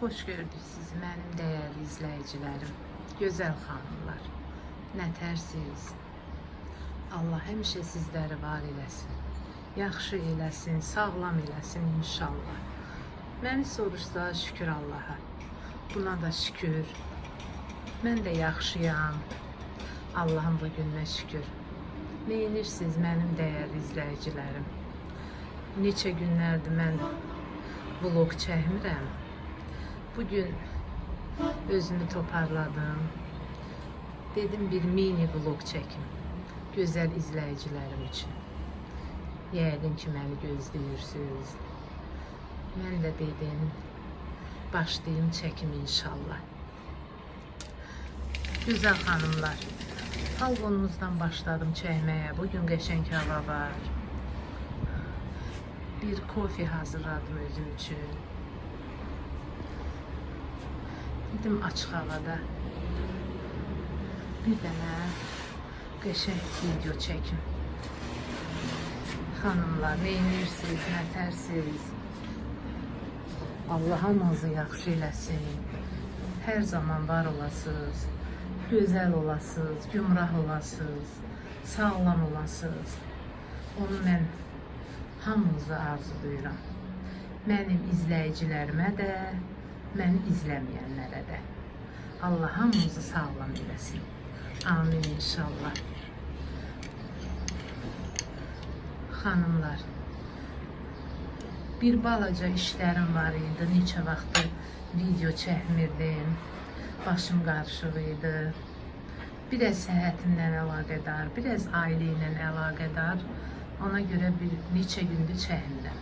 Xoş gördük sizi mənim dəyərli izləyicilərim, gözəl xanımlar. Nətərsiz? Allah həmişə sizləri var eləsin, yaxşı eləsin, sağlam eləsin inşallah. Məni soruşsa şükür Allaha, buna da şükür. Mən də yaxşıyam, Allahın bu gününə şükür. Neyinirsiniz mənim dəyərli izləyicilərim? Neçə günlərdir mən vlog çəkmirəm. Bugün özümü toparladım. Dedim bir mini vlog çəkim. Gözəl izləyicilərim üçün. Yəqin ki, məni gözləyirsiniz. Mən də dedim, başlayayım çəkim inşallah. Gözəl xanımlar, balkonumuzdan başladım çəkməyə. Bugün qəşəng hava var. Bir kofe hazırladım özüm üçün. Dedim açıq havada bir dənə qəşəng video çəkim. Xanımlar, neyinirsiniz, nətərsiz? Allah hamınızı yaxşı eləsin. Hər zaman var olasınız, gözəl olasınız, gümrah olasınız, sağlam olasınız. Onu mən hamınızı arzulayıram. Mənim izləyicilərimə də, məni izləməyənlərə də. Allah hamınızı sağlam eləsin. Amin inşallah. Xanımlar, bir balaca işlərim var idi. Neçə vaxtdır video çəkmirdim. Başım qarışıq idi. Biraz səhhətimlə əlaqədar, biraz ailə ilə əlaqədar. Ona görə bir neçə gündür çəkmirəm.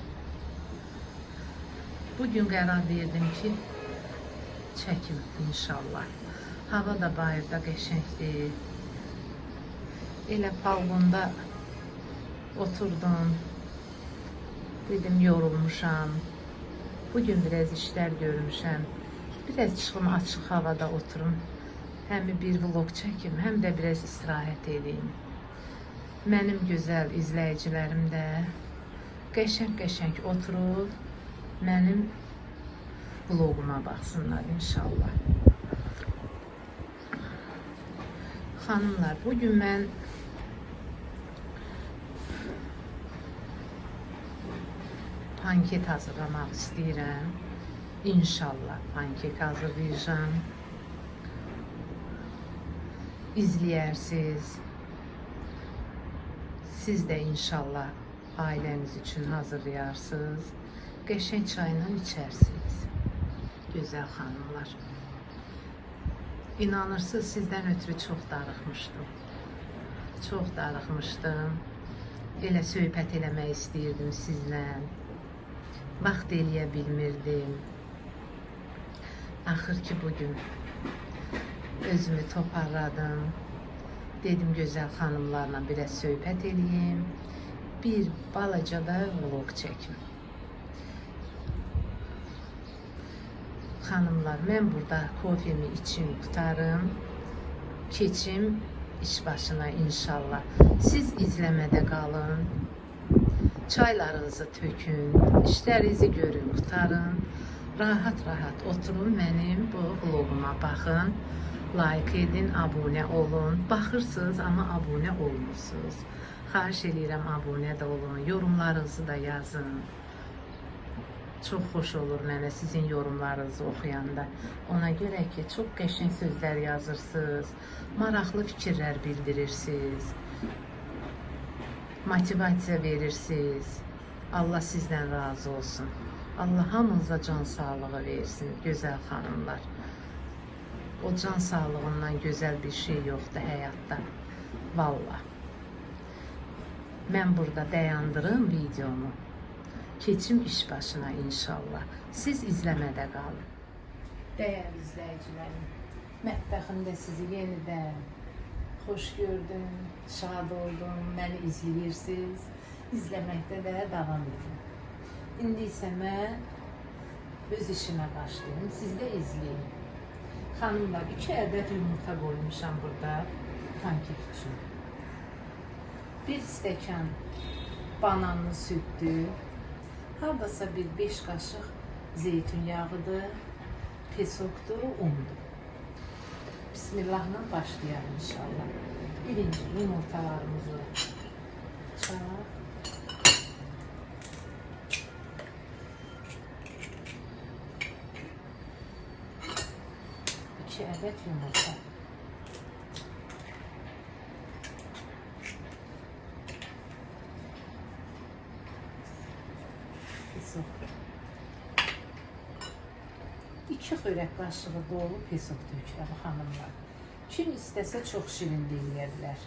Bugün qərar verdim ki, çəkim inşallah. Hava da bayırda qəşəngdir. Elə balkonda oturdum. Dedim yorulmuşam. Bugün biraz işlər görmüşəm. Biraz çıxım açıq havada oturum. Həm bir vlog çəkim, həm də biraz istirahət edeyim. Mənim gözəl izləyicilərim də qəşəng-qəşəng oturub mənim vloguma baxsınlar inşallah. Xanımlar, bugün mən pankek hazırlamaq istəyirəm. İnşallah pankek hazırlayacağım. İzləyərsiniz. Siz də inşallah ailəniz üçün hazırlayarsınız. Qəşəng çayla içərsiniz. Gözəl xanımlar. İnanırsınız, sizdən ötürü çox darıxmışdım. Çox darıxmışdım. Elə söhbət eləmək istəyirdim sizlə. Vaxt eləyə bilmirdim. Axır ki, bugün özümü toparladım. Dedim, gözəl xanımlarla biraz söhbət eləyim. Bir balaca da vlog çəkim. Xanımlar, mən burada kofemi içim, qutarım, keçim iş başına inşallah. Siz izləmədə qalın, çaylarınızı tökün, işlərinizi görün, qutarın, rahat-rahat oturun, mənim bu vloguma baxın, like edin, abunə olun. Baxırsınız, amma abunə olmursunuz. Xahiş edirəm, abunə də olun, yorumlarınızı da yazın. Çox xoş olur mənə sizin yorumlarınızı oxuyanda. Ona görə ki, çox qəşəng sözlər yazırsınız, maraqlı fikirlər bildirirsiniz, motivasiya verirsiniz. Allah sizdən razı olsun. Allah hamınıza can sağlığı versin, gözəl xanımlar. O can sağlığından gözəl bir şey yoxdur həyatda. Vallahi. Mən burada dayandırım videomu. Keçim iş başına inşallah. Siz izləmədə qalın. Dəyərli izləyicilərim, mətbəximdə sizi yenidən xoş gördüm, şad oldum, məni izləyirsiniz. İzləməkdə də davam edin. İndi isə mən öz işimə başlayayım, siz də izləyin. Xanımlar, 2 ədəd yumurta qoymuşam burada pankek üçün. 1 stəkan bananlı süddür. Hardasa bir 5 qaşıq zeytun yağıdır. pesokdur, undur. Bismillahla başlayalım inşallah. Birinci yumurtalarımızı çaq. 2 adet yumurta. Pesok. 2 xörək qaşığı dolu pesok tökürəm xanımlar. Kim istəsə çox şirin eləyə bilər.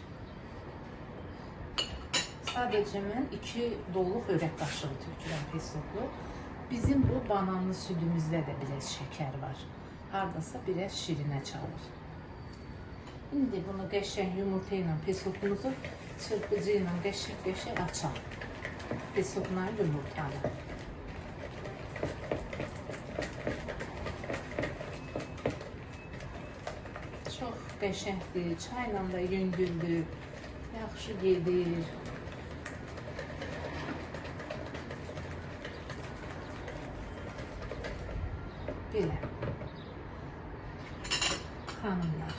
Sadəcə mən 2 dolu xörək qaşığı tökürəm pesoku. Bizim bu bananlı südümüzdə də biraz şəkər var. Hardasa biraz şirinə çalır. İndi bunu qəşəng yumurta ilə pesokumuzu çırpıcı ilə qəşəng açalım. Pesokla yumurtanı. Çox qəşəngdir, çayla da yüngüldür, yaxşı gedir. Belə. Xanımlar,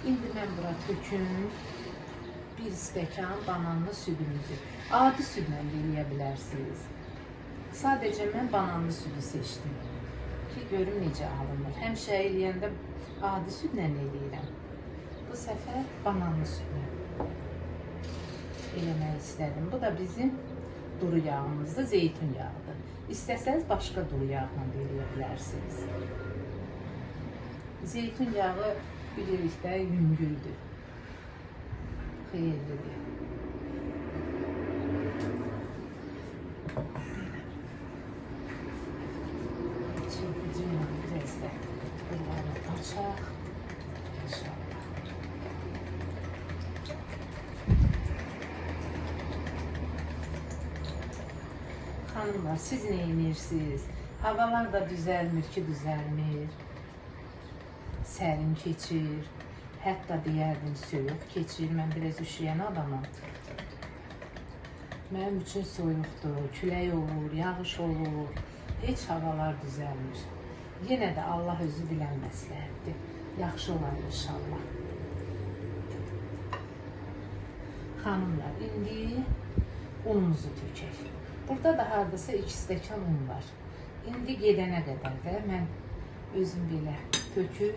indi mən bura töküm 1 stəkan bananlı südümüzü. Adi südlə eləyə bilərsiniz. Sadəcə mən bananlı südü seçdim ki, görüm necə alınır. Həmişə eləyəndə adi südlə eləyirəm. Bu səfər bananlı südlə eləmək istədim. Bu da bizim duru yağımızdır, zeytun yağıdır. İstəsəniz başqa duru yağla da eləyə bilərsiniz. Zeytun yağı bilirik də yüngüldür, xeyirlidir. Çırpıcı ilə biraz da bunları açaq. İnşallah. Xanımlar, siz nə edirsiniz? Havalar da düzəlmir ki, düzəlmir. Sərin keçir, hətta deyərdim soyuq keçir. Mən biraz üşüyən adamım. Mənim üçün soyuqdur, külək olur, yağış olur, heç havalar düzəlmir. Yenə də Allah özü bilən məsləhətdir. Yaxşı olar inşallah. Xanımlar, indi unumuzu tökək. Burada da hardasa 2 stəkan un var. İndi gedənə qədər də mən özüm belə töküb,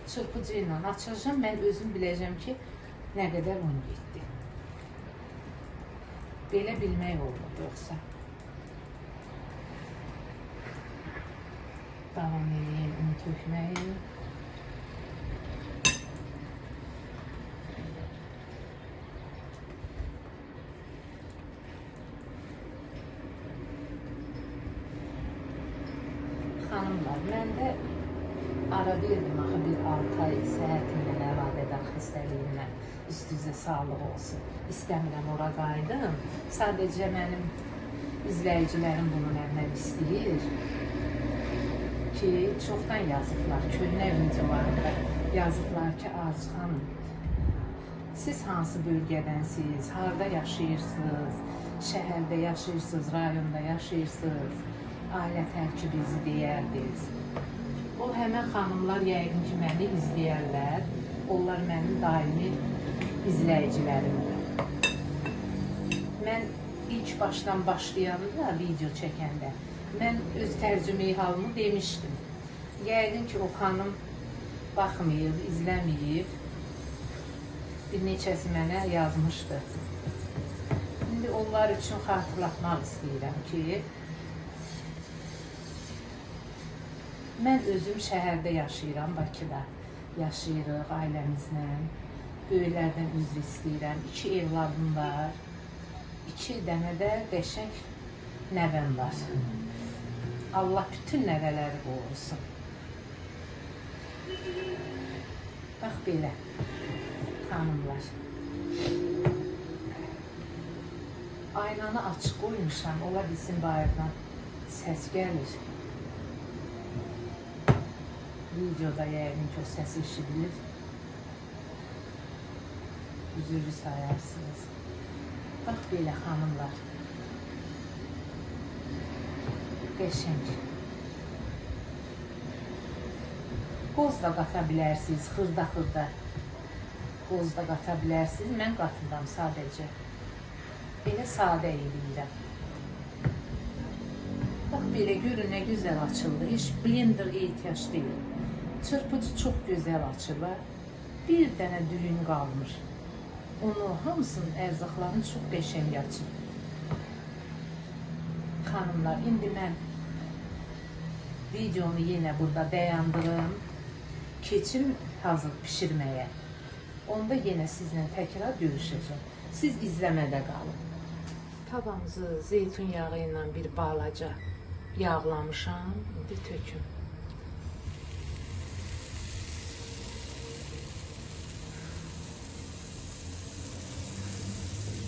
çırpıcı ilə açacağım. Mən özüm biləcəm ki, nə qədər un getdi. Belə bilmək olmur yoxsa. Davam edeyim un tökməyi. Xanımlar, məndə ara verdim axı bir 6 ay səhhətimlə əlaqədar xəstəliyimlə üst-üzə sağlıq olsun. İstəmirəm ora qayıdım. Sadəcə mənim izləyicilərim bunu məndən istəyir ki, çoxdan yazıblar, köhnə videolarında yazıblar ki, Arzu xanım, siz hansı bölgədənsiniz, harada yaşayırsınız, şəhərdə yaşayırsınız, rayonda yaşayırsınız, ailə tərkibinizi deyərdiniz. O həmən xanımlar yəqin ki, məni izləyərlər. Onlar mənim daimi izləyicilərimdir. Mən ilk başdan başlayanda video çəkəndə mən öz tərcümeyi halımı demişdim. Yəqin ki, o xanım baxmayıb, izləməyib. Bir neçəsi mənə yazmışdı. İndi onlar üçün xatırlatmaq istəyirəm ki, mən özüm şəhərdə yaşayıram, Bakıda yaşayırıq ailəmizlə. Böyüklərdən üzr istəyirəm. 2 evladım var. 2 dənə də qəşəng nəvəm var. Allah bütün nəvələri qorusun. Bax belə, xanımlar. Aynanı açıq qoymuşam, ola bilsin bayırdan səs gəlir. Videoda yəqin ki, o səs eşidilir. Üzürü sayarsınız. Bax belə xanımlar. Qəşəng. Qoz da qata bilərsiniz, xırda-xırda. Qoz da qata bilərsiniz. Mən qatıram sadəcə. Belə sadə eləyirəm. Bax, belə görün, nə gözəl açıldı. Heç blender ehtiyac deyil. Çırpıcı çox gözəl açılır. Bir dənə düyün qalmır. Onu hamısının ərzaqlarını çox qəşəng açır. Xanımlar, indi mən videonu yenə burada dayandırım. Keçim hazır pişirməyə. Onda yenə sizinlə təkrar görüşəcəm. Siz izləmədə qalın. Tavamızı zeytun yağı ilə bir balaca yağlamışam. İndi töküm.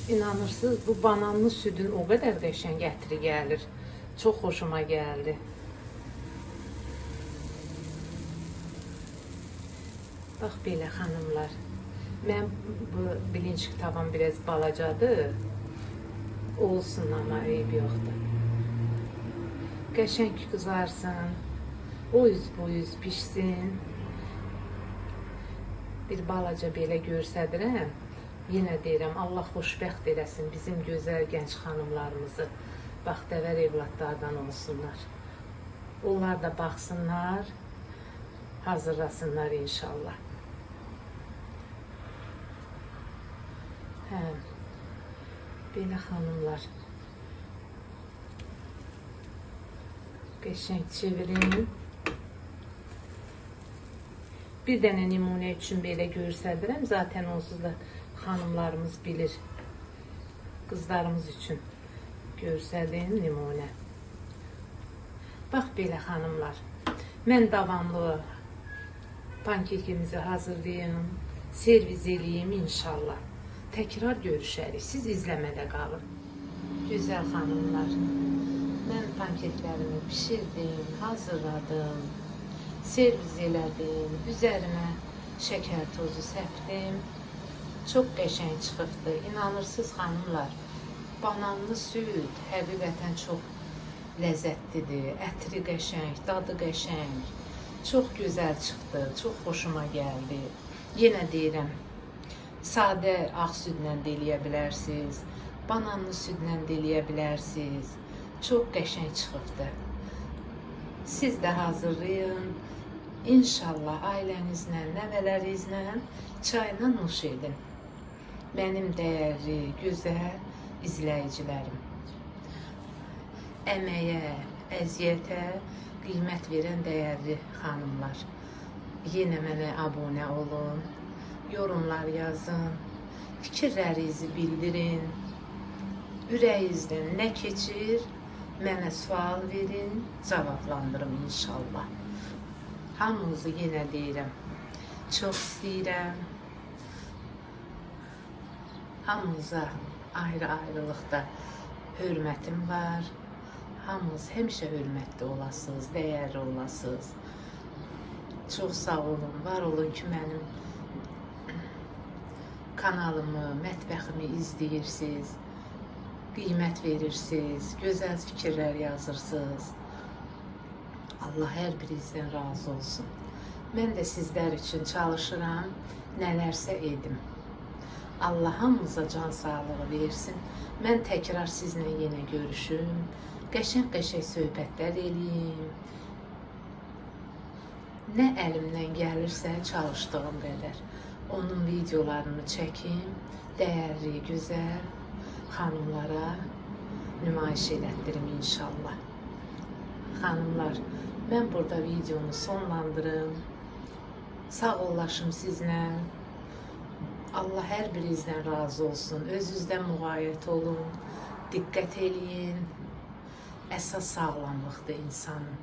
İnanırsınız, bu bananlı südün o qədər qəşəng ətri gəlir. Çox xoşuma gəldi. Bax belə xanımlar. Mən bu bilinç tavam biraz balacadır. Olsun, amma eyb yoxdur. Qəşəng qızarsın. O üz bu üz pişsin. Bir balaca belə görsədirəm. Yenə deyirəm, Allah xoşbəxt eləsin bizim gözəl gənc xanımlarımızı. Baxtəvər evladlardan olsunlar. Onlar da baxsınlar, hazırlasınlar inşallah. Hə, belə xanımlar. Qəşəng çevirin. Bir dənə nümunə üçün belə görsədirəm. Zaten onsuz da xanımlarımız bilir. Qızlarımız üçün görsədiyim nümunə. Bax belə xanımlar. Mən davamlı pankekimizi hazırlayım, servis eləyim inşallah. Təkrar görüşərik. Siz izləmədə qalın. Gözəl xanımlar. Mən pankeklərimi pişirdim, hazırladım, servis elədim, üzərinə şəkər tozu səpdim. Çox qəşəng çıxıbdı. İnanırsınız xanımlar, bananlı süd həqiqətən çox ləzzətlidir. Ətri qəşəng, dadı qəşəng. Çox gözəl çıxdı, çox xoşuma gəldi. Yenə deyirəm, sadə ağ südlə də eləyə bilərsiniz, bananlı südlə də eləyə bilərsiniz. Çox qəşəng çıxıbdı. Siz də hazırlayın. İnşallah ailənizlə, nəvələrinizlə çayla nuş edin. Mənim dəyərli, gözəl izləyicilərim. Əməyə, əziyyətə qiymət verən dəyərli xanımlar. Yenə mənə abunə olun, yorumlar yazın, fikirlərinizi bildirin. Ürəyinizdən nə keçir, mənə sual verin, cavablandırım inşallah. Hamınızı yenə deyirəm, çox istəyirəm. Hamınıza ayrı-ayrılıqda hörmətim var. Hamınız həmişə hörmətli olasınız, dəyərli olasınız. Çox sağ olun, var olun ki, mənim kanalımı, mətbəximi izləyirsiniz, qiymət verirsiniz, gözəl fikirlər yazırsınız. Allah hər birinizdən razı olsun. Mən də sizlər üçün çalışıram, nələrsə edim. Allah hamımıza can sağlığı versin. Mən təkrar sizinlə yenə görüşüm. Qəşəng-qəşəng söhbətlər eləyim. Nə əlimdən gəlirsə çalışdığım qədər. Onun videolarını çəkim. Dəyərli, gözəl xanımlara nümayiş elətdirim inşallah. Xanımlar, mən burada videonu sonlandırım. Sağ olasın sizlə. Allah hər birinizdən razı olsun. Özünüzdən müğayət olun. Diqqət eləyin. Əsas sağlamlıqdır insanın.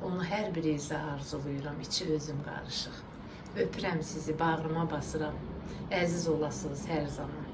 Onu hər birinizə arzuluyuram. İçi özüm qarışıq. Öpürəm sizi, bağrıma basıram. Əziz olasınız hər zaman.